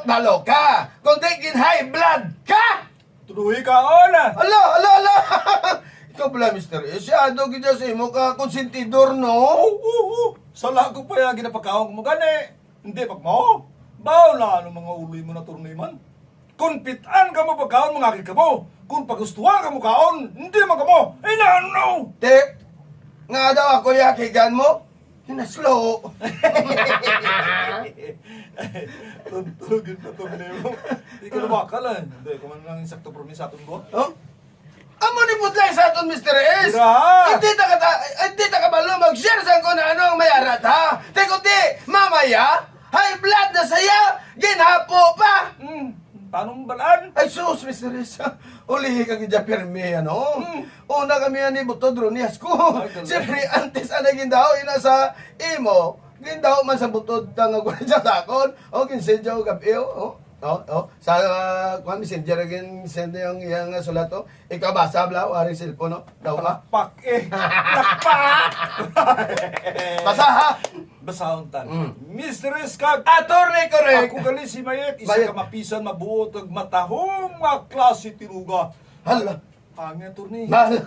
dalo ka. Kundi kin high blood ka. Tuloy ka, Ona! Ala! Ikaw pala, Mr. Siya, gid sa imo ka konsentidor, no? Sala ko pa yung ginapakaon mo gani. Hindi, pag mo. Baw na ano mga uloy mo na turnay man. Kung pitan ka mo pagkaon, mga akit ka mo. Kung pagustuhan ka mo kaon, hindi man ka mo. Ay na, no! Te, nga daw ako yakigan mo. Hinaslo. Tuntugin pa turnay mo. Hindi ka namakal ah. Hindi, kuman lang yung sakto promise atong ko. Oh? Amo ni putlay sa aton, Mr. S. Ira! Hindi ta kabalo mag-share sa ko na anong mayarat, ha? Te kundi, mamaya, high blood na saya, ginhapo pa. Paano mo balaan? Ay sus, Mr. S. Ulihi ka gidya pirmi, ano? Una kami yan ni Butod Ronias ko. Ay, talaga. Siyempre, antes ana gindaw, ina sa imo. Gindaw man sa Butod tanga ko sa sakon. O, kinsedya o gabi, o. Sa kung messenger again send yung iyang sulat o. Ikaw basa bla wari cellphone no. Daw ka. Pak eh. Nakpak! Basa ha. Basahon tan. Mr. Iskag. Attorney correct. Ako gali si Mayet. Isa Mayet. ka mapisan, mabuot, ag matahong, mga klase tinuga. Hala. Pangya, Tony. Mahal.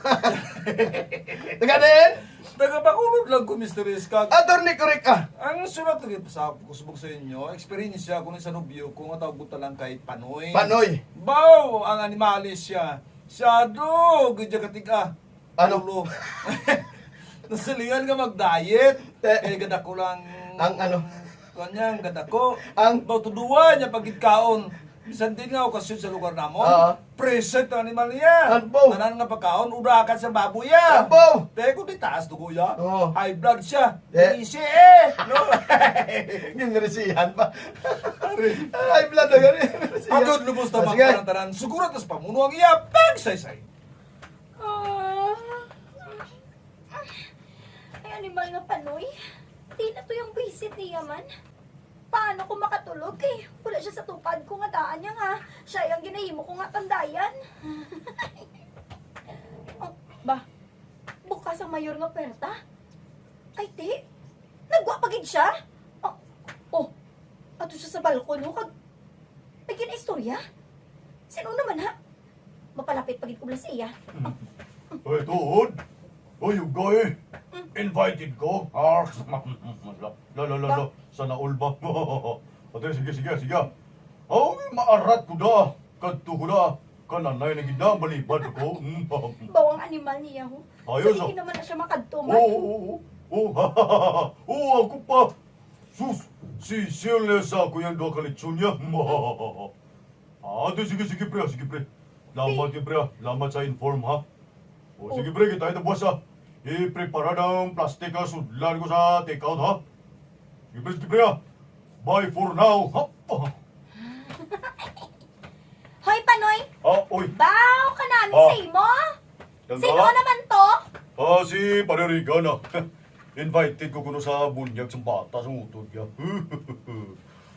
Taganin. Tagapakulod lang ko, Mr. Iskag. Attorney correct ah. Ang sulat lagi sa kusubog sa inyo, experience siya kung sa nobyo, kung atawag buta lang kahit panoy. Panoy. Baw, ang animalis siya. Siya do, gudya katika. Ano? Ulo. Nasalihan ka mag-diet. Eh, Gada ko lang. ang ano? Kanyang gada ko. Ang- Baw tuduwa niya pagkikaon. Bisan din nga okasyon sa lugar namon. Oo. Present ang animal niya. Anpo? Tanan nga pagkaon, urakan sa baboy ya. Anpo? Teko di taas dugo ya. Oo. High blood siya. Eh. Easy eh. No? Ginresihan pa. Ay, blood na gani. Agad lubos na Sige. magparantaran. Siguro tas pamuno ang iya. Pagsaysay. Ay, animal nga panoy. Di na to yung visit niya man. Paano ko makatulog eh? Wala siya sa tupad ko nga daan niya nga. Siya yung ginahimo ko nga tandayan. Oh, ba? Bukas ang mayor nga perta? Ay, di. Nagwa pagid siya? Oh, ato siya sa balkon ho. Ay, ginaistorya? Sino naman ha? Mapalapit pagid ko bala siya. Hey, Toad! Oh, you guy! Invited ko! La. Sana all ba? Ate, sige. Oh, maarat ko da! Kadto ko da! Kananay na gida, balibad ko. Bawang animal niya ho. Ayos, Sige naman na siya makadtuman. Ako pa! Sus! Si Siles ako yung doa kalitsyon niya. Ate, sige, pre. Lamat yun, pre. Lamat sa inform, ha? O, sige, pre, kita ito buwas, ha? I-prepara ng plastic, ha? Sudlan ko sa take-out, ha? Sige, pre, ha? Bye for now, ha? Hoy, Panoy! Oy. Baw ka namin Ah. sa imo? Yan Sino ba? naman to? Si Panerigan, ha? Invited ko kuno sa bunyag sa bata sa utod niya.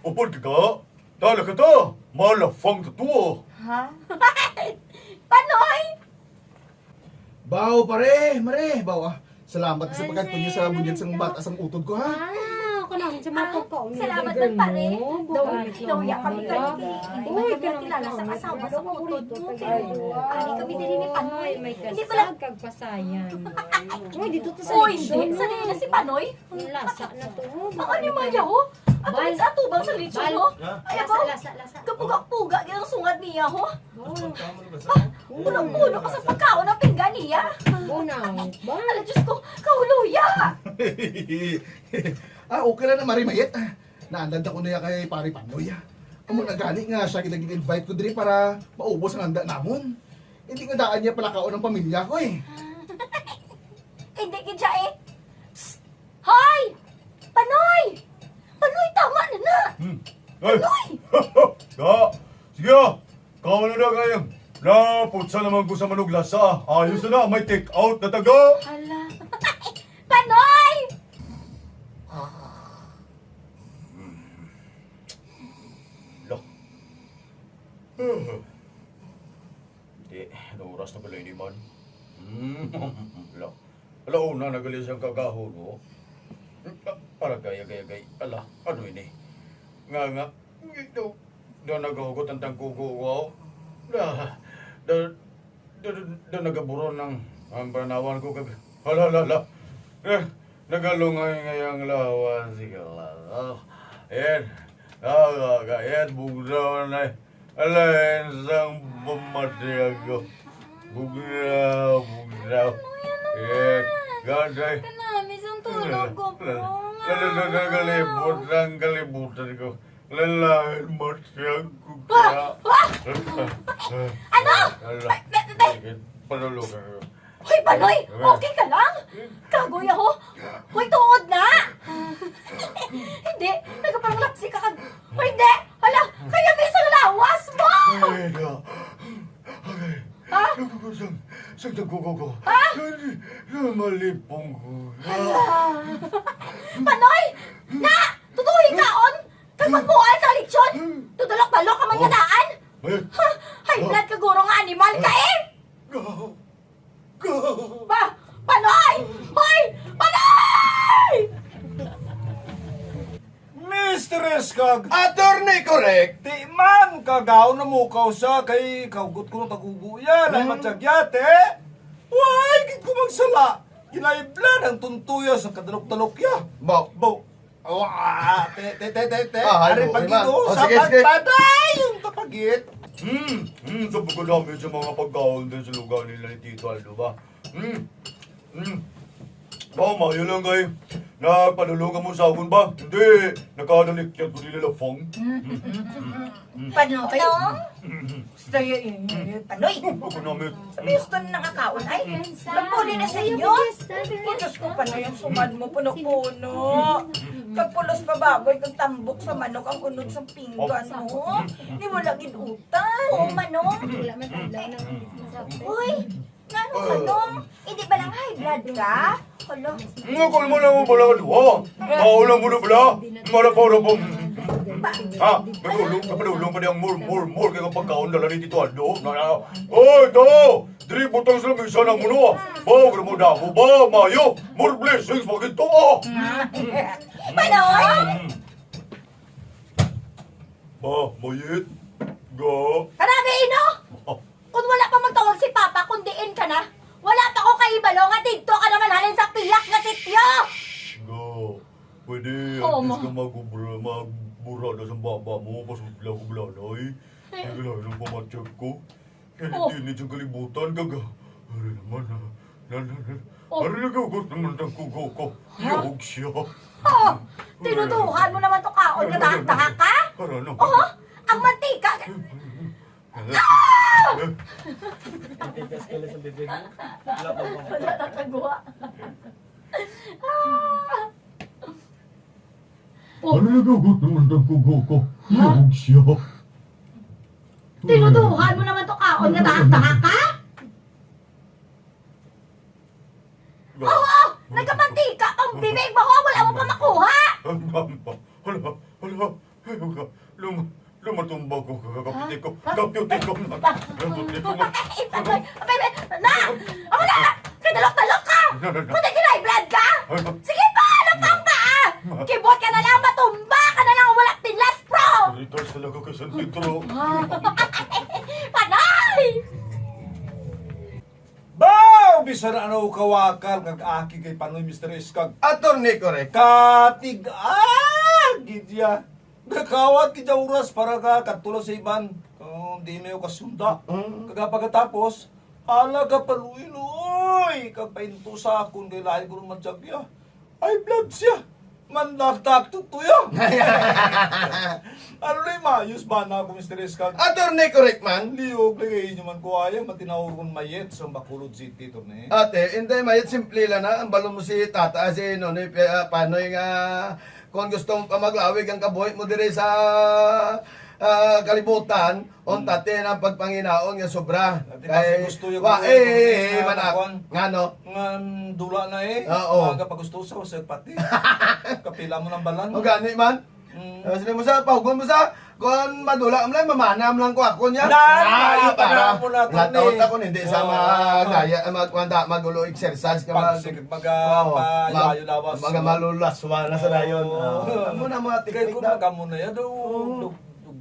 Upod ka? Dala ka ta? Malafang ka to, Ha? Panoy! Baw pare, mare, baw ah. Salamat sa pagkatun niyo sa bunyag sang bata sang utod ko ha. Ako lang sa mga pagkaon. Salamat man pare. Daw ya kami kani hindi man kami kilala sa asawa sa utod mo. Ani kami diri ni Panoy. May Hindi pala. kasag kag pasayan. Uy, dito to sa Uy, lechon. hindi. Sanay na si Panoy. Ang lasa na to. Ang ano yung maya ho? Ang Bal. sa atubang sa lechon ho? Ay, Lasa, ako. lasa. Kapuga-puga ginang sungad niya ho? Puno pa sa pagkaon ng pinggan niya. Bunaw. Ba? Ala, Diyos ko, kahuluya! Okay na mare mayet. Naandad ako na kay pare Panoy. Amo na gani nga siya ginag-invite ko diri para maubos ang handa namon. Hindi nga daan niya pala kaon ng pamilya ko eh. Hindi kidya eh. Psst! Hoy! Panoy! Panoy, tama na na! Ay! Sige, kawan na kayo. Naputsa naman ko sa manuglasa. Ayos na, may take out na taga. Hala. Panoy! Hindi, anong oras na pala ini man? Ala, una nagalis ang kagahon mo. Para gaya. Ala, ano ini? Nga. Ito. Da nagahugot ang tangkuko ko. Da nagaburon ng ang panawan ko kag hala. Nagalungay ngayang lawan sigala. Ayan. Ayan, bugnaw na. Alain sang pamati ako. Bugnaw. Ayan. Gaday. Kanami, isang tulog ko po. Kalibutan ko. Lalain masyag ko Ano? Panulog ako. Hoy, Panoy! Okay ka lang? Kagoy ako. Hoy, tuod na! Hindi, nagpapanglapsi ka kag... Hoy, hindi! Hala, kaya may isang lawas mo! Ay, na. Okay. Ha? Sa tagkuko ko. Ha? Malipong ko. Panoy! Na! Tutuhi kaon! Kag magbuhay sa lechon! Tudulok-balok ka man kadaan! Ha? High blood ka guro nga animal ka eh! Panoy! Hoy! Panoy! Mr. Eskag, Attorney correct. di man kagaw na mukaw sa kay kaugot ko ng taguguya, ay matyagyate. Why, gid ko magsala. Ginaiblan ang tuntuya sa kadalok-dalok ya. Bo. Bo. Te. Ay, Ari bo, pagito, Iman. sa Sige. pagpaday yung tapagit. Sa pagkadami sa mga pagkaon din sa lugar nila ni Tito Aldo ba? Tama, yun lang kayo. Nagpadulungan mo sa akin ba? Hindi. Nakadalikyat ko nila Fong. Panoy? Gusto yun, Panoy? Ako namin. Sabi gusto na nakakaon ay. Nagpuli na sa inyo. Diyos ko, Panoy, ang sumad mo, puno-puno. Kagpulos pa baboy, kag tambok sa manok, ang unod sa pinggan mo. Di wala ginutan. Oo, Manong. Wala man tadlaw ng Uy! Nano, Manong? Hindi ba lang high blood ka? Hala. Ngakal mo lang mo pala ka duwa. Kaulang mo na pala. Marapara po. Ha? Padulong pa niyang more kaya pagkaon dala ni Tito Aldo. Oy, to! Diri butang sa lamisa ng muno. Ba, gramo na mo ba? Mayo, more blessings mo ginto. Panoy! Ba, mayit. Ga. Karami, Ino! Kung wala pa magtawag si Papa, kundiin ka na. Wala pa ko kaibalo nga dito ka naman halin sa piyak na sityo! Ga. Pwede, Oo, antes ma. ka magburada sa baba mo. Pasudla ko blalay. Nagalahin ang pamatsyag ko. Oh. Hindi sa kalibutan, gaga. Ari naman, Oh. Ari nagagot naman ng kugo ko. Yog siya. Oh! Tinutuhan mo naman to kaon ka dahan ka? Ano? Oh! Ang mantika! Wala nakagawa. Ari nagagot naman ng kugo ko. Yog siya. Tinutuhan mo naman to kaon ka dahan ka? Oo! Nagkamantika! Ang bibig mo ko! Wala mo pa makuha! Lumatumbag ko, kakaputi ko, kaputi ko na. Kaputi ko na. Na! Ako na! Kadalok-dalok ka! Kundi kinay blood ka! Sige pa! Lapang pa! Kibot ka na lang! Matumba ka na lang! Wala tinlas pro! Ritas talaga kay San Pedro. Panay! Bao, bisan ano kawakal kag aki kay Panoy Mr. Eskag. Attorney correct. Katig gidya. Nakawat kita oras para ka katulad sa iban. Di mayo kasunda. Kaga pagkatapos, hala ka paluiloy. Kag painto sa akong kay lahi ko naman siya. Ay blood siya. Manlaktak tutuya. Ano na yung mayos ba na ako Mr. Eskag? Attorney correct man. Liog lagay nyo man ko ayaw. Matinawag kong mayet sa Bacolod City to na eh. Ate, hindi mayat simple lang na ang balon mo si tata si Nonoy paano nga kung gusto mo pa maglawig ang kabuhi mo dire sa kalibutan on tate ng pagpanginaon nga sobra. Ate, kasi gusto yung wa kabuhi, nga, manak kakuan. ngano. Nga dula na eh. Oo. Mga pagustusa ko sa pati. Kapila mo ng balan. O gani man. Sabi mo sa pahugon mo sa kung madula am lang mamanam lang ko ako niya. Para mo na to Nataot ni. ako hindi sa magaya magulo exercise ka mag Pagsikag payayo lawas. mga malulaswa na sa dayon. Oo. Amo na mga Kaya teknik kung na. magamo na yan,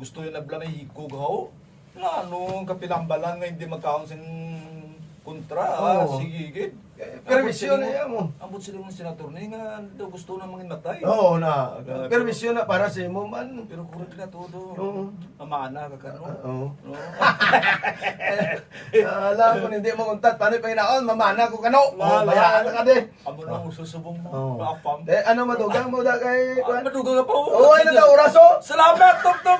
gusto yung nabla may hikog ho. Nga anong kapilambalan nga hindi magkaon sin kontra. Oo. Sige, gid. Permisyon na yan mo. Ambot sila ng senator ni nga daw gusto na mangin matay. Oo na. Permisyon na para sa imo man. Pero kurang na todo. Oo. Amana ka kano. Oo. No? Alam ko hindi mo kuntat. Paano pa hinaon? Mamana ko kano. Wala. Bayaan ka di. Amo na susubong mo. Oo. Paapam. Ano madugang mo da kay... Madugang na pa. Oo, ay na ta oraso. Salamat, Tom Tom.